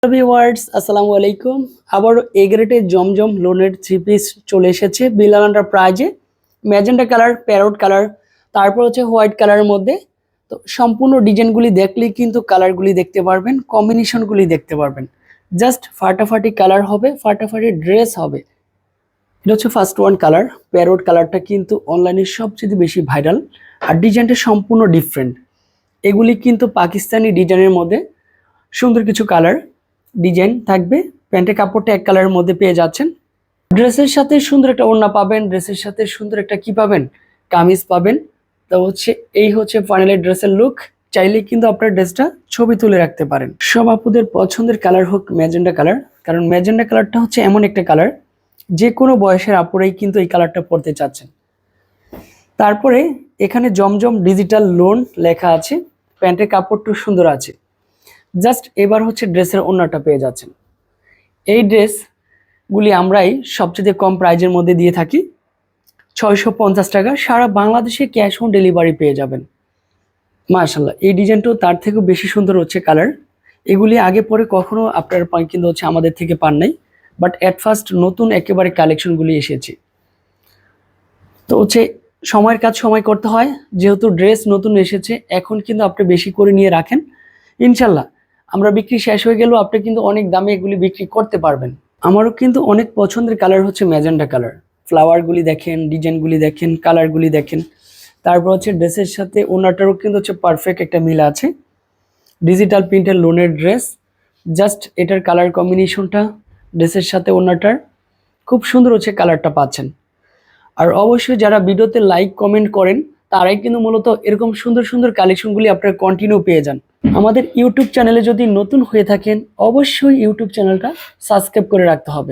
Viewers আসসালামু আলাইকুম। আবারও এ গ্রেডের জমজম লোনের থ্রি পিস চলে এসেছে বিলাল এন্টারপ্রাইজে। ম্যাজেন্টা কালার, প্যারোট কালার, তারপর হচ্ছে হোয়াইট কালারের মধ্যে। তো সম্পূর্ণ ডিজাইনগুলি দেখলেই কিন্তু কালারগুলি দেখতে পারবেন, কম্বিনেশনগুলি দেখতে পারবেন। জাস্ট ফাটাফাটি কালার হবে, ফাটাফাটি ড্রেস হবে। এটা হচ্ছে ফার্স্ট ওয়ান কালার। প্যারোট কালারটা কিন্তু অনলাইনে সবচেয়ে বেশি ভাইরাল, আর ডিজাইনটা সম্পূর্ণ ডিফারেন্ট। এগুলি কিন্তু পাকিস্তানি ডিজাইনের মধ্যে সুন্দর কিছু কালার ডিজাইন থাকবে। প্যান্টের কাপড়টা এক কালারের মধ্যে পেয়ে যাচ্ছেন। ড্রেসের সাথে সুন্দর একটা ওড়না পাবেন, ড্রেসের সাথে সুন্দর একটা কি পাবেন, কামিজ পাবেন। তো হচ্ছে এই হচ্ছে ফাইনালি ড্রেসের লুক। চাইলে কিন্তু আপনার ড্রেসটা ছবি তুলে রাখতে পারেন। সব আপুদের পছন্দের কালার হোক ম্যাজেন্ডা কালার, কারণ ম্যাজেন্ডা কালারটা হচ্ছে এমন একটা কালার যে কোনো বয়সের আপুরাই কিন্তু এই কালারটা পরতে চাচ্ছেন। তারপরে এখানে জমজম ডিজিটাল লোন লেখা আছে, প্যান্টের কাপড়টা সুন্দর আছে। জাস্ট এবার হচ্ছে ড্রেসের ওড়নাটা পেয়ে যাচ্ছেন। এই ড্রেসগুলি আমরাই সবচেয়ে কম প্রাইজের মধ্যে দিয়ে থাকি, 650 টাকা। সারা বাংলাদেশে ক্যাশ অন ডেলিভারি পেয়ে যাবেন। মাশাআল্লাহ, এই ডিজাইনটাও তার থেকেও বেশি সুন্দর হচ্ছে কালার। এগুলি আগে পরে কখনো আপনার কিন্তু হচ্ছে আমাদের থেকে পান নাই, বাট অ্যাট ফার্স্ট নতুন একেবারে কালেকশনগুলি এসেছে। তো হচ্ছে সময়ের কাজ সময় করতে হয়, যেহেতু ড্রেস নতুন এসেছে এখন কিন্তু আপনি বেশি করে নিয়ে রাখেন। ইনশাল্লাহ আমরা বিক্রি শেষ হয়ে গেলেও আপনি কিন্তু অনেক দামে এগুলি বিক্রি করতে পারবেন। আমারও কিন্তু অনেক পছন্দের কালার হচ্ছে ম্যাজেন্ডা কালার। ফ্লাওয়ারগুলি দেখেন, ডিজাইনগুলি দেখেন, কালারগুলি দেখেন। তারপর হচ্ছে ড্রেসের সাথে ওনাটারও কিন্তু হচ্ছে পারফেক্ট একটা মিল আছে। ডিজিটাল প্রিন্টের লোনের ড্রেস, জাস্ট এটার কালার কম্বিনেশনটা ড্রেসের সাথে ওনাটার খুব সুন্দর হচ্ছে কালারটা পাচ্ছেন। আর অবশ্যই যারা ভিডিওতে লাইক কমেন্ট করেন তারাই কিন্তু মূলত এরকম সুন্দর সুন্দর কালেকশনগুলি আপনারা কন্টিনিউ পেয়ে যান। আমাদের ইউটিউব চ্যানেলে যদি নতুন হয়ে থাকেন অবশ্যই ইউটিউব চ্যানেলটা সাবস্ক্রাইব করে রাখতে হবে।